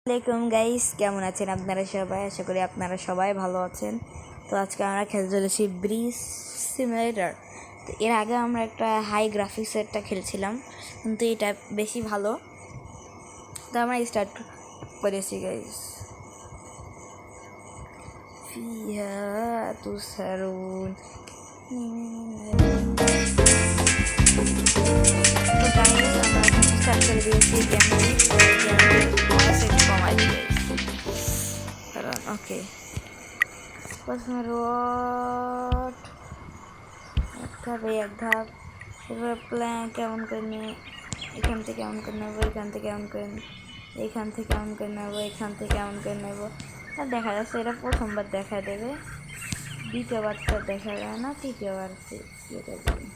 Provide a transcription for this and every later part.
আসসালামাইকুম গাইস, কেমন আছেন আপনারা সবাই? আশা করি আপনারা সবাই ভালো আছেন। তো আজকে আমরা খেলতে চলেছি ব্রিজ সিমুলেটর। তো এর আগে আমরা একটা হাই গ্রাফিক্সেরটা খেলছিলাম, কিন্তু এটা বেশি ভালো। তো আমরা স্টার্ট করেছি গাইস। ফিহা তুসারুন। তো গাইস আমরা স্টার্ট করে দিয়েছি গেমটি। কমাই দিয়েছি কারণ ওকে প্রথমে রোড এক ধাপ এবার প্ল্যান কেমন করে নিয়ে এখান থেকে কেমন করে নেবো, এখান থেকে কেমন করে এইখান থেকে কেমন করে নেবো, এখান থেকে কেমন করে নেবো। আর দেখা যাচ্ছে এটা প্রথমবার দেখা দেবে, দ্বিতীয়বারটা দেখা যায় না, তৃতীয়বারতে এটা দেবে।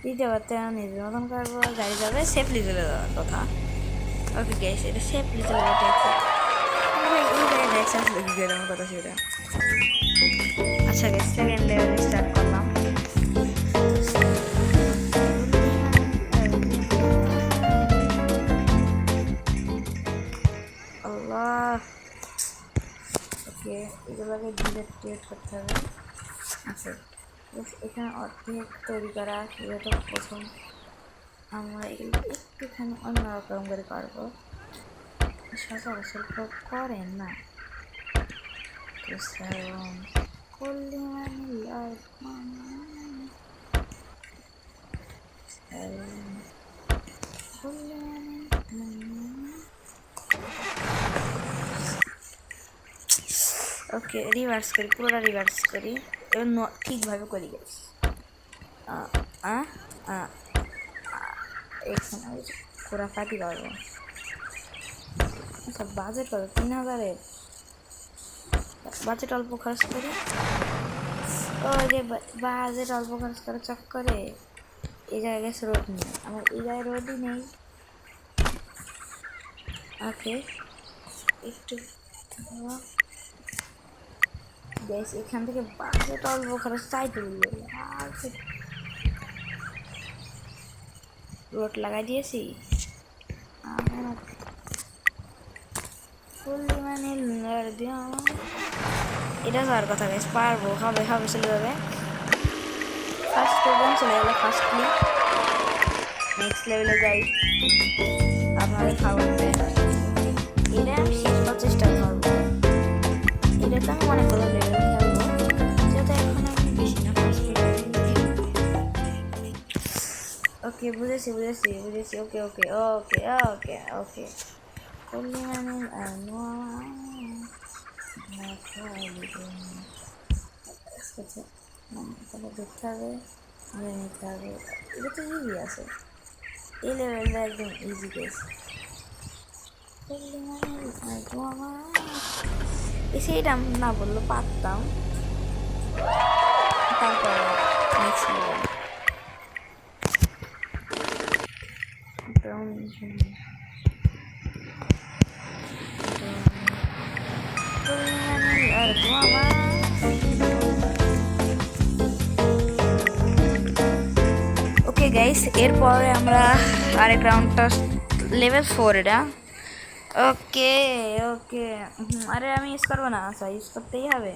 দ্বিতীয়বারতে আমি নিজের মতন করবো, গাড়ি যাবে সেফলি চলে যাওয়ার কথা। ওকে গ্যাস, এটা সেফলি চলে যাবে। কথা সেটা। আচ্ছা গ্যাস, সেকেন্ড লেভেল স্টার্ট করলাম। আল্লাহ, ওকে এগুলোকে ডিলেট করতে হবে। আচ্ছা এখানে অর্ধেক তৈরি করা, যেহেতু প্রথম আমরা এগুলো একটুখানি অন্যরকম করে করবো, সচরাচর করেন না। করলে ওকে রিভার্স করি, পুরোটা রিভার্স করি, এবার ঠিকভাবে করি গেছি। এখানে খোরাফাতি পারবো। আচ্ছা বাজেট কত? 3000-এর বাজেট অল্প খরচ করি। ওই যে বাজেট অল্প খরচ করে চক্করে এই জায়গায় গেছে রোড নেই, আমার এই জায়গায় রোডই নেই। ওকে একটু বেশ, এখান থেকে বাজেট অল্প খরচ চাইতে বলবে, আর রোড লাগাই দিয়েছি। এটা হওয়ার কথা বেশ পারবো, হবে হবে চলে যাবে। ফার্স্ট প্রোগ্রাম চলে গেলো, ফার্স্ট ক্লিক। নেক্সট লেভেলে যাই, আপনাদের খাবার এটা আমি শেষ চেষ্টা করবো। এটা তো আমি অনেক ভালো লেভেল খেলবো, যেহেতু এখন আমি বেশি না ফার্স্ট। ওকে বুঝেছি বুঝেছি বুঝেছি। ওকে ওকে ওকে ওকে ওকে করলে মানে তাহলে দেখতে হবে, নিতে হবে। এটা তো ইজি আছে, এই লেভেলটা একদম ইজি কেস। সেইটা না বললো পারতাম। তারপর নেক্সট লেভেল ওকে গাইস, এরপরে আমরা আরেক রাউন্ডটা লেভেল 4 এটা। ওকে ওকে আরে আমি ইউজ করবো না, আচ্ছা ইউজ করতেই হবে,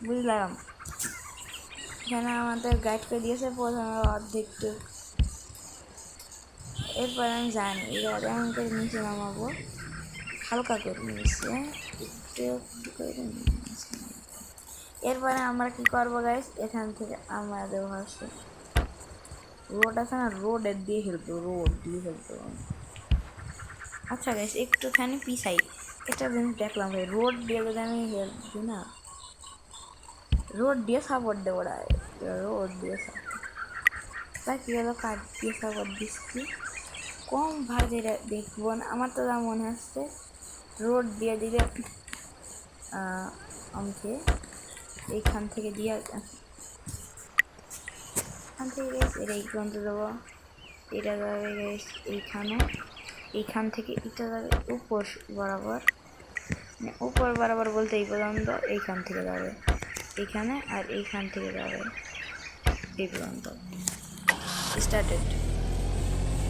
বুঝলাম। এখানে আমাদের গাইড করে দিয়েছে প্রথমে অর্ধেক। এরপরে আমি জানি এবারে আমাকে নিচে নামাবো, হালকা করে নিয়েছি, একটু একটু করে নিয়েছি। এরপরে আমরা কি করবো গাইস, এখান থেকে আমাদের ভাষা রোড আছে না, রোড দিয়ে খেলতো, রোড দিয়ে খেলতো। আচ্ছা গাইস একটুখানি পিছাই, এটা জিনিস দেখলাম ভাই, রোড দিয়ে যদি আমি খেলছি না, রোড দিয়ে সাপোর্ট দেবো, রোড দিয়ে সাপোর্ট। তা কী হলো, কাঠ দিয়ে সাপোর্ট দিচ্ছি, কম ভাড়ে দেখবো না, আমার তো যা মনে হচ্ছে রোড দিয়ে দিলে আমাকে এইখান থেকে দিয়ে এখান থেকে গেছে এটা এই পর্যন্ত দেবো, এটা যাবে গেছে এইখানে, এইখান থেকে এটা যাবে উপর বরাবর, মানে উপর বরাবর বলতে এই পর্যন্ত, এইখান থেকে যাবে এইখানে, আর এইখান থেকে যাবে এই পর্যন্ত। স্টার্টেড।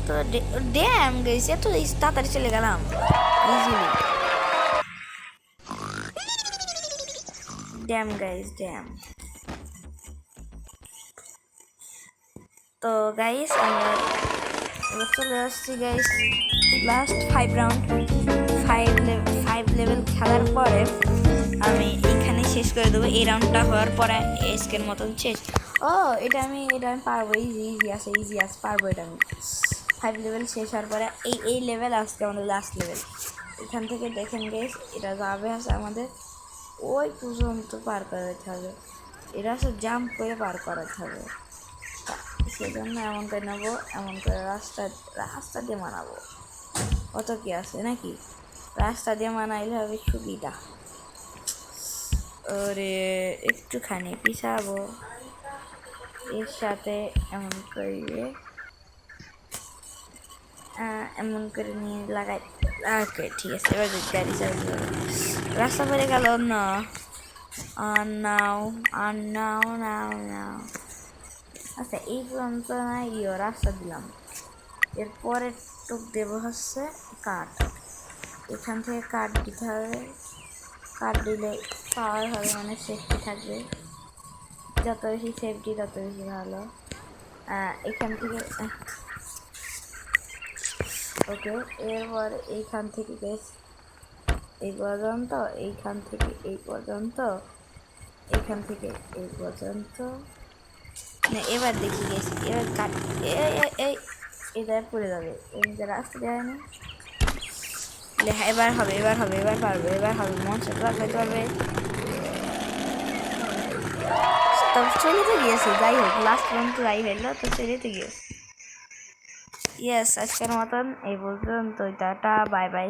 তো তো ড্যাম গাইস, এত তাড়াতাড়ি চলে গেলাম ইজিলি। Damn guys damn. তো গাইস আমরা এবার চলে আসছি গাইস লাস্ট 5 রাউন্ড। 5 লেভেল খেলার পরে আমি এইখানে শেষ করে দেবো। এই রাউন্ডটা হওয়ার পরে এসকের মতন শেষ। এটা আমি পারবো, ইজি আছে পারবো এটা আমি। 5 লেভেল শেষ হওয়ার পরে এই লেভেল আসছে আমাদের লাস্ট লেভেল। এখান থেকে দেখেন গাইস এটা যাবে আছে আমাদের ওই পর্যন্ত পার করাতে হবে। এটা হচ্ছে জাম্প করে পার করাতে হবে। সেজন্য এমন করে নেবো, এমন করে রাস্তা দিয়ে মানাবো। অত কি আছে নাকি, রাস্তা দিয়ে মানাইলে হবে সুবিধা। ওরে একটুখানি পিছাবো, এর সাথে এমন করে নিয়ে লাগাই। ওকে ঠিক আছে, এবার গাড়ি চালাতে রাস্তা পরে গেল না। নাও আচ্ছা এই পর্যন্ত না রাস্তা দিলাম। এরপরে টুক দেবো হচ্ছে কাঠ। এখান থেকে কাঠ দিতে হবে। কাঠ দিলে পাওয়ার হবে, মানে সেফটি থাকবে। যত বেশি সেফটি তত বেশি ভালো। এখান থেকে ওকে, এরপর এইখান থেকে বেশ এই পর্যন্ত, এইখান থেকে এই পর্যন্ত, এইখান থেকে এই পর্যন্ত। না এবার দেখি গেছি, এবার কাট এটা পড়ে যাবে। এমনিতে রাস্তা দেয় না। এবার হবে, এবার পারবে মনসা লাগাইতে পারবে। তবে চলে তো গিয়েছে, যাই হোক লাস্ট পর্যন্ত যাই হইলো তো চলে তো গিয়েছে। ইয়েস, আজকের মতন এই পর্যন্ত, টাটা বাই বাই।